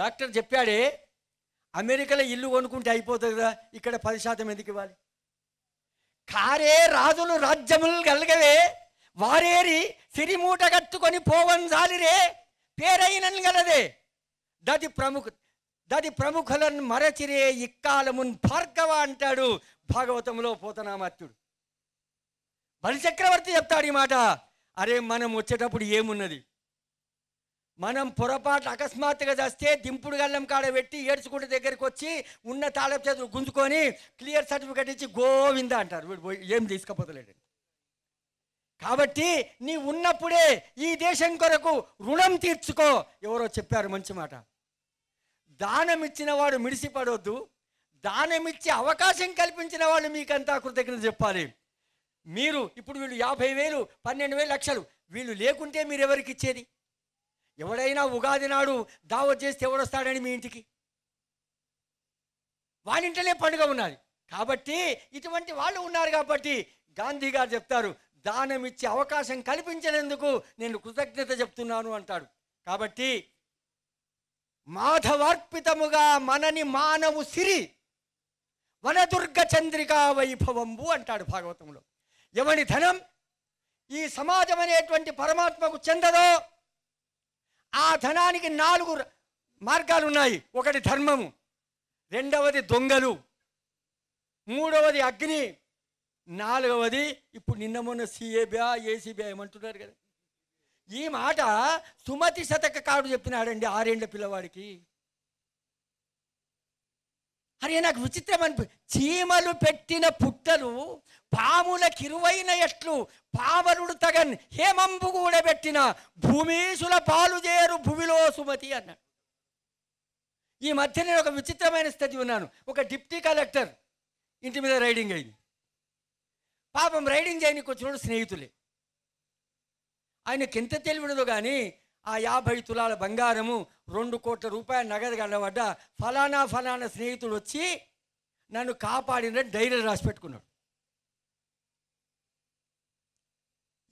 Doctor చెప్పాడే, అమెరికాలో ఇల్లు కొనుక్కుంటే అయిపోతుంది కదా, ఇక్కడ 10% ఎందుకు ఇవ్వాలి? కారే రాజులు రాజ్యములు గలగవే, వారేరి సిరిమూట కట్టుకొని పోవంజాలిరే, పేరైనను గలదే దది ప్రముఖులను మరచిరే ఇక్కాలమున్ భార్గవ అంటాడు భాగవతంలో పోతనామాత్యుడు. బలిచక్రవర్తి చెప్తాడు ఈ మాట. అరే, మనం వచ్చేటప్పుడు ఏమున్నది? మనం పొరపాటు అకస్మాత్తుగా చేస్తే దింపుడు గల్లం కాడ పెట్టి ఏడ్చుకుంటే దగ్గరికి వచ్చి ఉన్న తాళపు చేతులు గుంజుకొని క్లియర్ సర్టిఫికేట్ ఇచ్చి గోవింద అంటారు. వీడు ఏం తీసుకపోతలేడు. కాబట్టి నీ ఉన్నప్పుడే ఈ దేశం కొరకు రుణం తీర్చుకో. ఎవరో చెప్పారు మంచి మాట. దానం ఇచ్చిన వాడు మిడిసిపడొద్దు, దానమిచ్చి అవకాశం కల్పించిన వాళ్ళు మీకంతా కృతజ్ఞత చెప్పాలి. మీరు ఇప్పుడు వీళ్ళు 50,000, 12,000, లక్షలు వీళ్ళు లేకుంటే మీరు ఎవరికి ఇచ్చేది? ఎవడైనా ఉగాది నాడు దావత్ చేస్తే ఎవడొస్తాడని మీ ఇంటికి? వాడింటనే పండుగ ఉన్నది. కాబట్టి ఇటువంటి వాళ్ళు ఉన్నారు. కాబట్టి గాంధీ గారు చెప్తారు, దానం ఇచ్చే అవకాశం కల్పించినందుకు నేను కృతజ్ఞత చెప్తున్నాను అంటాడు. కాబట్టి మాధవార్పితముగా మనని మానవు సిరి వనదుర్గ చంద్రికా వైభవంబు అంటాడు భాగవతంలో. ఎవని ధనం ఈ సమాజం అనేటువంటి పరమాత్మకు చెందదో ఆ ధనానికి 4 మార్గాలు ఉన్నాయి. ఒకటి ధర్మము, రెండవది దొంగలు, మూడవది అగ్ని, నాలుగవది ఇప్పుడు నిన్న మొన్న సిఏబియా ఏసీబియా ఏమంటున్నారు కదా. ఈ మాట సుమతి శతకకారుడు చెప్పినాడండి 6 ఏళ్ల పిల్లవాడికి. అరే, నాకు విచిత్రం అనిపి, చీమలు పెట్టిన పుట్టలు పాముల కిరువైన ఎట్లు పావరుడు తగన్ హేమంబు కూడా పెట్టిన భూమీసుల పాలు చేరు భువిలో సుమతి అన్నాడు. ఈ మధ్య నేను ఒక విచిత్రమైన స్థితి ఉన్నాను. ఒక డిప్టీ కలెక్టర్ ఇంటి మీద రైడింగ్ అయింది. పాపం రైడింగ్ చేయడానికి వచ్చినప్పుడు స్నేహితులే. ఆయనకి ఎంత తెలివినదో కానీ ఆ 50 తులాల బంగారము 2 కోట్ల రూపాయల నగదు కనబడ్డ ఫలానా స్నేహితుడు వచ్చి నన్ను కాపాడిన డైరీలు రాసి పెట్టుకున్నాడు.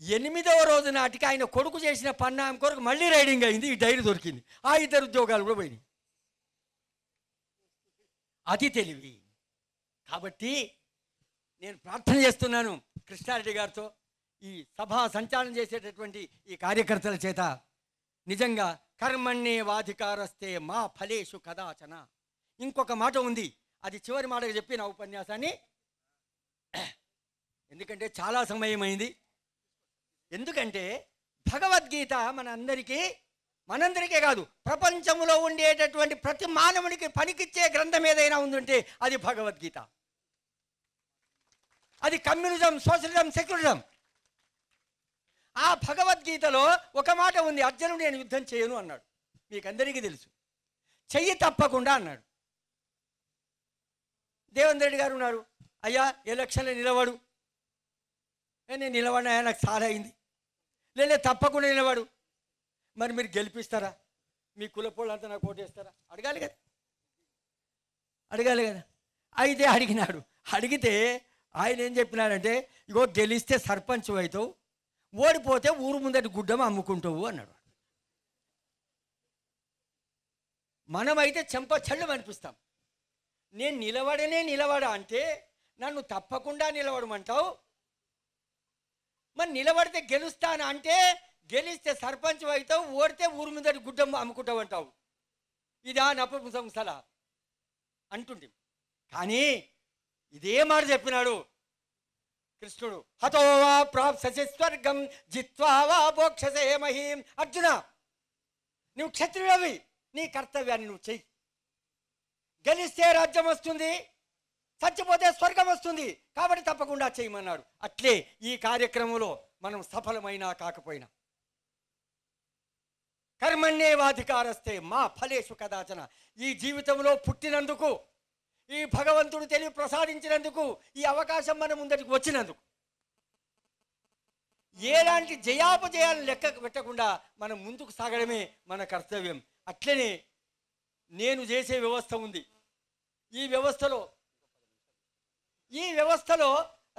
8వ రోజు నాటికి ఆయన కొడుకు చేసిన పన్నాం కొరకు మళ్ళీ రైడింగ్ అయింది. ఈ డైరీ దొరికింది. ఆ 2 ఉద్యోగాలు కూడా పోయినాయి. అతి తెలివి. కాబట్టి నేను ప్రార్థన చేస్తున్నాను కృష్ణారెడ్డి గారితో, ఈ సభా సంచాలనం చేసేటటువంటి ఈ కార్యకర్తల చేత, నిజంగా కర్మణ్యే వాధికారస్తే మా ఫలేషు కదాచన. ఇంకొక మాట ఉంది, అది చివరి మాటగా చెప్పి నా ఉపన్యాసాన్ని, ఎందుకంటే చాలా సమయం అయింది. ఎందుకంటే భగవద్గీత మనందరికీ కాదు, ప్రపంచంలో ఉండేటటువంటి ప్రతి మానవునికి పనికిచ్చే గ్రంథం ఏదైనా ఉందంటే అది భగవద్గీత. అది కమ్యూనిజం, సోషలిజం, సెక్యులరిజం. ఆ భగవద్గీతలో ఒక మాట ఉంది, అర్జునుడు నేను యుద్ధం చేయను అన్నాడు. మీకు అందరికీ తెలుసు. చెయ్యి తప్పకుండా అన్నాడు. దేవేంద్ర రెడ్డి గారు ఉన్నారు, అయ్యా ఎలక్షన్లో నిలబడు. నేను నిలబడినా, నాకు చాలా అయింది. లేదా తప్పకుండా నిలబడు. మరి మీరు గెలిపిస్తారా? మీ కులపోళ్ళంతా నాకు ఓటేస్తారా? అడగాలి కదా. అయితే అడిగినాడు. అడిగితే ఆయన ఏం చెప్పినాడంటే, ఇగో గెలిస్తే సర్పంచ్ అవుతావు, ఓడిపోతే ఊరు ముందటి గుడ్డమ అమ్ముకుంటావు అన్నాడు. మనమైతే చెంప చల్లం అనిపిస్తాం. నేను నిలబడా అంటే నన్ను తప్పకుండా నిలబడమంటావు. మరి నిలబడితే గెలుస్తాను అంటే, గెలిస్తే సర్పంచ్ అవుతావు, ఓడితే ఊరు ముందటి గుడ్డమ్మ అమ్ముకుంటావు అంటావు. ఇదా నపుంసల అంటుండే. కానీ ఇదే మాట చెప్పినాడు కృష్ణుడు. హతోవా ప్రాప్స్యసి స్వర్గం జిత్వా వా భోక్షసే మహీం. అర్జున, నువ్వు క్షత్రియుడివి, నీ కర్తవ్యాన్ని నువ్వు చెయ్యి. గెలిస్తే రాజ్యం వస్తుంది, చచ్చిపోతే స్వర్గం వస్తుంది. కాబట్టి తప్పకుండా చేయమన్నాడు. అట్లే ఈ కార్యక్రమంలో మనం సఫలమైనా కాకపోయినా, కర్మణ్యేవాధికారస్తే మా ఫలేషు కదాచన. ఈ జీవితంలో పుట్టినందుకు, ఈ భగవంతుడు తెలివి ప్రసాదించినందుకు, ఈ అవకాశం మన ముందటికి వచ్చినందుకు, ఎలాంటి జయాపజయాలను లెక్క పెట్టకుండా మనం ముందుకు సాగడమే మన కర్తవ్యం. అట్లనే నేను చేసే వ్యవస్థ ఉంది. ఈ వ్యవస్థలో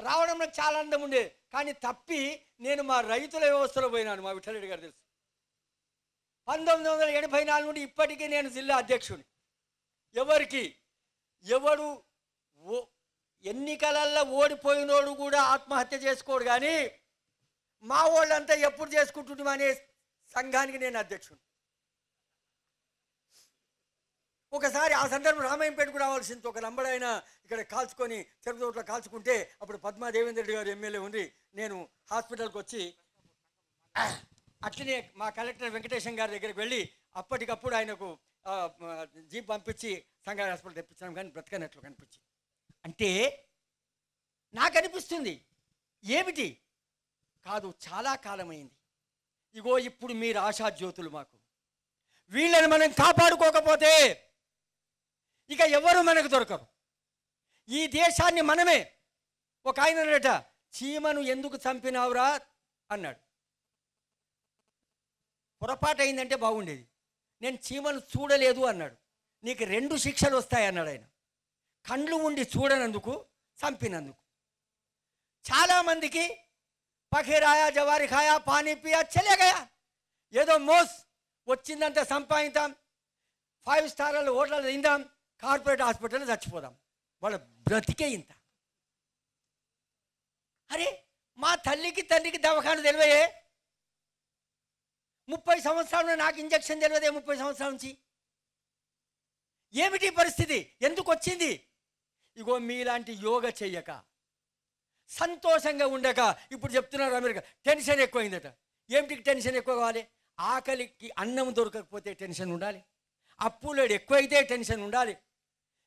రావడం నాకు చాలా ఆనందం ఉండే. కానీ తప్పి నేను మా రైతుల వ్యవస్థలో పోయినాను. మా విఠలరెడ్డి గారు తెలుసు. 1984 నుండి ఇప్పటికీ నేను జిల్లా అధ్యక్షుడిని. ఎవడు ఎన్నికలల్లో ఓడిపోయినోడు కూడా ఆత్మహత్య చేసుకోడు, కానీ మా వాళ్ళంతా ఎప్పుడు చేసుకుంటున్నామనే సంఘానికి నేను అధ్యక్షుడు. ఒకసారి ఆ సందర్భం రామాయంపేటకు రావాల్సింది. ఒక లంబడైన ఇక్కడ కాల్చుకొని చెరువుతోటలో కాల్చుకుంటే అప్పుడు పద్మాదేవేంద్ర రెడ్డి గారు ఎమ్మెల్యే ఉంది. నేను హాస్పిటల్కి వచ్చి అట్లనే మా కలెక్టర్ వెంకటేశం గారి దగ్గరికి వెళ్ళి అప్పటికప్పుడు ఆయనకు జీప్ పంపించి సంగారెడ్డి హాస్పిటల్ తెప్పించాను, కానీ బ్రతకనట్లు కనిపించింది. అంటే నాకు అనిపిస్తుంది ఏమిటి కాదు, చాలా కాలమైంది. ఇగో ఇప్పుడు మీరు ఆశాజ్యోతులు మాకు. వీళ్ళని మనం కాపాడుకోకపోతే ఇక ఎవరు మనకు దొరకరు. ఈ దేశాన్ని మనమే. ఒక ఆయన అన్నట, చీమను ఎందుకు చంపినావురా అన్నాడు. పొరపాటు అయిందంటే బాగుండేది. నేను చీమను చూడలేదు అన్నాడు. నీకు 2 శిక్షలు వస్తాయన్నాడు ఆయన. కండ్లు ఉండి చూడనందుకు, చంపినందుకు. చాలామందికి పఖిరాయా జవారి ఖాయా పానీ పియా చలే గయా, ఏదో మోస్ వచ్చిందంతా సంపాదిద్దాం, 5 స్టార్ల హోటల్ తిందాం, కార్పొరేట్ హాస్పిటల్లో చచ్చిపోదాం, వాళ్ళ బ్రతికే ఇంత. అరే మా తల్లికి తండ్రికి దవాఖాన తెలివయే, 30 సంవత్సరాలు నాకు ఇంజక్షన్ తెలియదే, 30 సంవత్సరాల నుంచి. ఏమిటి పరిస్థితి, ఎందుకు వచ్చింది? ఇగో మీలాంటి యోగ చెయ్యక, సంతోషంగా ఉండక, ఇప్పుడు చెప్తున్నారు అమెరికా టెన్షన్ ఎక్కువైందట. ఏమిటికి టెన్షన్ ఎక్కువ కావాలి? ఆకలికి అన్నం దొరకకపోతే టెన్షన్ ఉండాలి, అప్పులేడు ఎక్కువైతే టెన్షన్ ఉండాలి,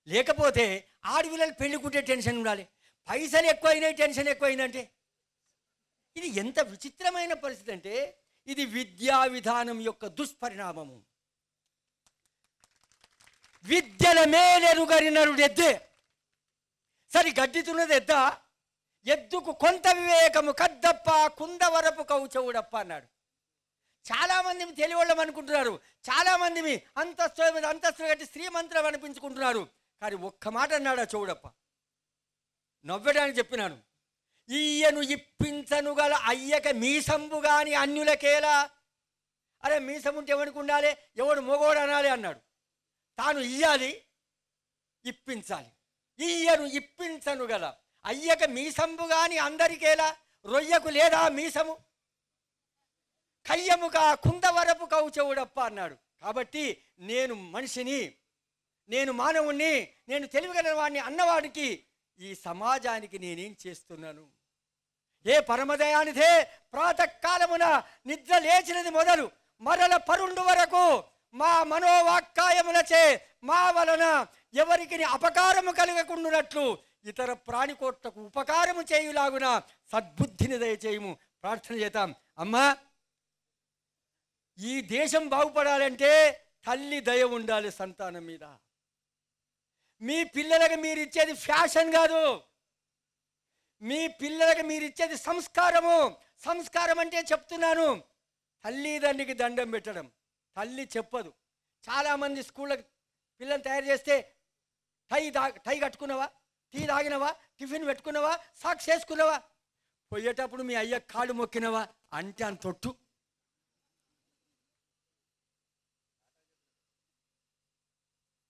లేకపోతే ఆడపిల్లలు పెళ్ళికుంటే టెన్షన్ ఉండాలి, పైసలు ఎక్కువైనాయి టెన్షన్ ఎక్కువైందంటే. ఇది ఎంత విచిత్రమైన పరిస్థితి అంటే ఇది విద్యా విధానం యొక్క దుష్పరిణామము. విద్యల మేలెరుగరినరుడెద్దే, సరి గడ్డితున్నది ఎద్దా, ఎద్దుకు కొంత వివేకము కద్దప్ప కుందవరపు కౌచవుడప్ప అన్నాడు. చాలామంది తెలివాళ్ళం అనుకుంటున్నారు, చాలామంది అంతస్తు కట్టి శ్రీమంతులం అనిపించుకుంటున్నారు. కానీ ఒక్క మాట అన్నాడు చౌడప్ప, నవ్వడానికి చెప్పినాను. ఈయను ఇప్పించను గల అయ్యక మీసంబు గాని అన్యులకేలా. అరే మీసం ఉంటే ఎవరికి ఉండాలి, ఎవడు మొగోడు అనాలి అన్నాడు. తాను ఇయ్యాలి, ఇప్పించాలి. ఈయను ఇప్పించను గల అయ్యక మీసంబు గాని అందరికేలా, రొయ్యకు లేదా మీసము, కయ్యముగా కుందవరపు కౌచవుడప్ప అన్నాడు. కాబట్టి నేను మనిషిని, నేను మానవుణ్ణి, నేను తెలివిగల వాడిని అన్నవాడికి ఈ సమాజానికి నేనేం చేస్తున్నాను? ఏ పరమదయానిదే ప్రాతకాలమున నిద్ర లేచినది మొదలు మరల పరుండు వరకు మా మనోవాక్కాయములచే మా వలన ఎవరికి అపకారము కలగకుండునట్లు ఇతర ప్రాణికోట్లకు ఉపకారము చేయులాగున సద్బుద్ధిని దయచేయము. ప్రార్థన చేద్దాం. అమ్మా, ఈ దేశం బాగుపడాలంటే తల్లి దయ ఉండాలి సంతానం మీద. మీ పిల్లలకు మీరు ఇచ్చేది ఫ్యాషన్ కాదు, మీ పిల్లలకు మీరు ఇచ్చేది సంస్కారము. సంస్కారం అంటే చెప్తున్నాను, తల్లిదండ్రికి దండం పెట్టడం. తల్లి చెప్పదు. చాలామంది స్కూళ్ళకి పిల్లల్ని తయారు చేస్తే టై కట్టుకున్నావా, టీ తాగినవా, టిఫిన్ పెట్టుకున్నావా, సాక్స్ వేసుకున్నావా, పోయేటప్పుడు మీ అయ్య కాళ్ళు మొక్కినవా అంటే అంత తొట్టు.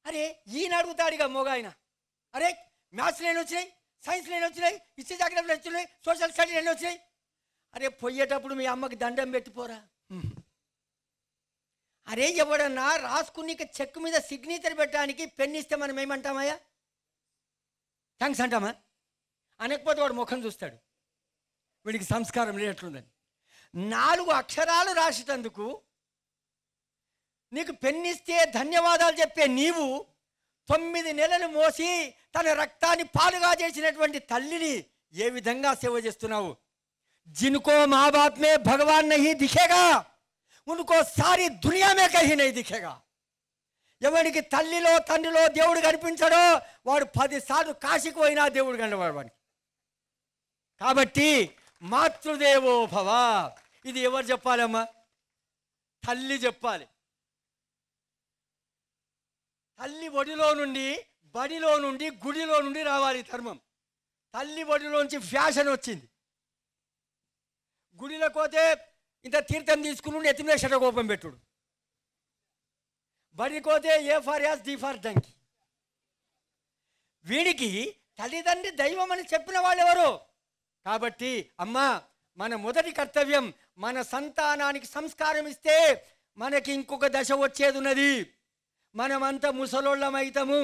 అరే ఈయన అడుగుతాడుగా మొగాయన, అరే మ్యాథ్స్లో ఎన్ని వచ్చినాయి, సైన్స్లో ఎన్ని వచ్చినాయి, హిస్టరీ జాగ్రఫీలో వచ్చినాయి, సోషల్ స్టడీలో ఎన్ని వచ్చినాయి. అరే పోయేటప్పుడు మీ అమ్మకి దండం పెట్టిపోరా. అరే ఎవడన్నా రాసుకుని చెక్కు మీద సిగ్నేచర్ పెట్టడానికి పెన్ ఇస్తే మనం ఏమంటామయ్యా, థ్యాంక్స్ అంటామా? అనకపోతే వాడు ముఖం చూస్తాడు, వీడికి సంస్కారం లేనట్లుందని. 4 అక్షరాలు రాసేటందుకు నీకు పెన్నిస్తే ధన్యవాదాలు చెప్పే నీవు 9 నెలలు మోసి తన రక్తాన్ని పాలుగా చేసినటువంటి తల్లిని ఏ విధంగా సేవ చేస్తున్నావు? जिनको माँ बाप में भगवान नहीं दिखेगा उनको सारी दुनिया में कहीं नहीं दिखेगा. ఎవరికి తల్లిలో తండ్రిలో దేవుడు కనిపించడో వాడు 10 సార్లు కాశీకి పోయినా దేవుడు కనబడడు వాడికి. కాబట్టి మాతృదేవో భవ, ఇది ఎవరు చెప్పాలమ్మా? తల్లి చెప్పాలి. తల్లి ఒడిలో నుండి, బడిలో నుండి, గుడిలో నుండి రావాలి ధర్మం. తల్లి ఒడిలోంచి ఫ్యాషన్ వచ్చింది. గుడిలోకి పోతే ఇంత తీర్థం తీసుకుని ఎత్తి మీద షటకోపం పెట్టుడు, బడికోతే A for ass D for donkey. వీడికి తల్లిదండ్రి దైవం అని చెప్పిన వాళ్ళు ఎవరు? కాబట్టి అమ్మా, మన మొదటి కర్తవ్యం మన సంతానానికి సంస్కారం ఇస్తే మనకి ఇంకొక దశ వచ్చేది ఉన్నది. మనమంతా ముసలోళ్ళం అవుతాము.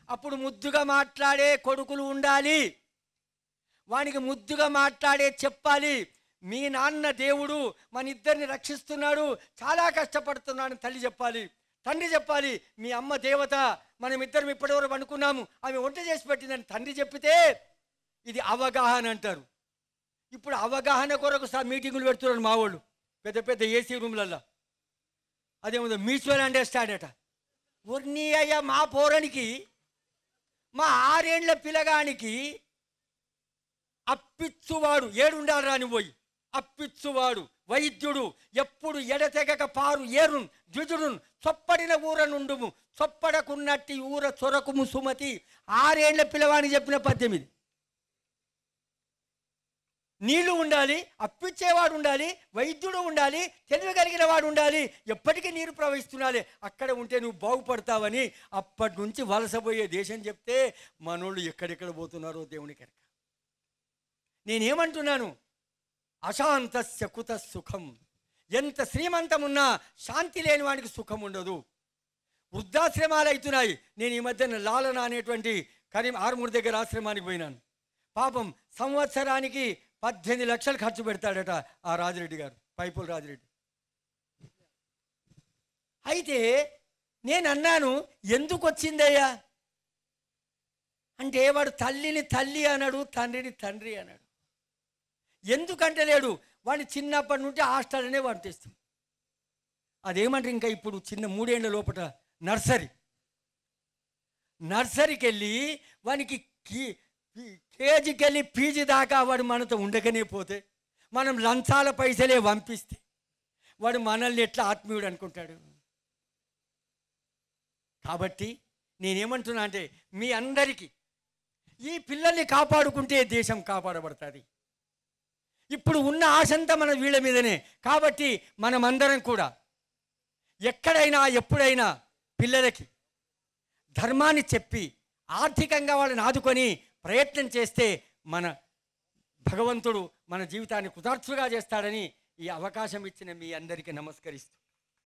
అప్పుడు ముద్దుగా మాట్లాడే కొడుకులు ఉండాలి. వానికి ముద్దుగా మాట్లాడే చెప్పాలి, మీ నాన్న దేవుడు మన ఇద్దరిని రక్షిస్తున్నాడు, చాలా కష్టపడుతున్నాడు తల్లి చెప్పాలి. తండ్రి చెప్పాలి, మీ అమ్మ దేవత, మనం ఇద్దరం ఇప్పటివరకు అనుకున్నాము, ఆమె వంట చేసి పెట్టిందని తండ్రి చెప్పితే ఇది అవగాహన అంటారు. ఇప్పుడు అవగాహన కొరకు మీటింగులు పెడుతున్నారు మా వాళ్ళు, పెద్ద పెద్ద ఏసీ రూమ్లల్లో. అదేముందో మ్యూచువల్ అండర్స్టాండ్ అట. ఊర్ని అయ్యా, మా పోరానికి, మా 6 ఏళ్ల పిల్లగానికి అప్పిచ్చువాడు ఏడుండాలి రాని పోయి, అప్పిచ్చువాడు వైద్యుడు ఎప్పుడు ఎడతెగక పారు ఏరున్ ద్విజుడున్ చొప్పడిన ఊర నుండుము చొప్పడకున్నట్టి ఊర చొరకుము సుమతి. 6 ఏళ్ల పిల్లవాడిని చెప్పిన పద్యం ఇది. నీళ్లు ఉండాలి, అప్పిచ్చేవాడు ఉండాలి, వైద్యుడు ఉండాలి, తెలివి కలిగిన వాడు ఉండాలి, ఎప్పటికీ నీరు ప్రవహిస్తుండాలి. అక్కడ ఉంటే నువ్వు బాగుపడతావని అప్పటి నుంచి వలసపోయే దేశం చెప్తే మనోళ్ళు ఎక్కడెక్కడ పోతున్నారో దేవునికి ఎరక. నేనేమంటున్నాను, అశాంతస్య కుత సుఖం. ఎంత శ్రీమంతమున్నా శాంతి లేని వాడికి సుఖం ఉండదు. వృద్ధాశ్రమాలు అవుతున్నాయి. నేను ఈ మధ్యన లాలన అనేటువంటి ఆరుమూరు దగ్గర ఆశ్రమానికి పోయినాను. పాపం సంవత్సరానికి 18 లక్షలు ఖర్చు పెడతాడట ఆ రాజిరెడ్డి గారు, పైపుల రాజిరెడ్డి. అయితే నేను అన్నాను, ఎందుకు వచ్చిందయ్యా అంటే, వాడు తల్లిని తల్లి అన్నాడు, తండ్రిని తండ్రి అన్నాడు. ఎందుకంటే లేడు, వాడిని చిన్నప్పటి నుండి హాస్టల్నే పంపిస్తుంది. అదేమంటారు, ఇంకా ఇప్పుడు చిన్న 3 ఏళ్ల లోపల నర్సరీకి వెళ్ళి వానికి కేజీకి వెళ్ళి పీజీ దాకా వాడు మనతో ఉండకనే పోతే, మనం లంచాల పైసలే పంపిస్తే వాడు మనల్ని ఎట్లా ఆత్మీయుడు అనుకుంటాడు? కాబట్టి నేనేమంటున్నా అంటే, మీ అందరికీ ఈ పిల్లల్ని కాపాడుకుంటే దేశం కాపాడబడుతుంది. ఇప్పుడు ఉన్న ఆశంతా మన వీళ్ళ మీదనే. కాబట్టి మనమందరం కూడా ఎక్కడైనా ఎప్పుడైనా పిల్లలకి ధర్మాన్ని చెప్పి ఆర్థికంగా వాళ్ళని ఆదుకొని ప్రయత్నం చేస్తే మన భగవంతుడు మన జీవితాన్ని కృతార్థులుగా చేస్తాడని ఈ అవకాశం ఇచ్చిన మీ అందరికీ నమస్కరిస్తూ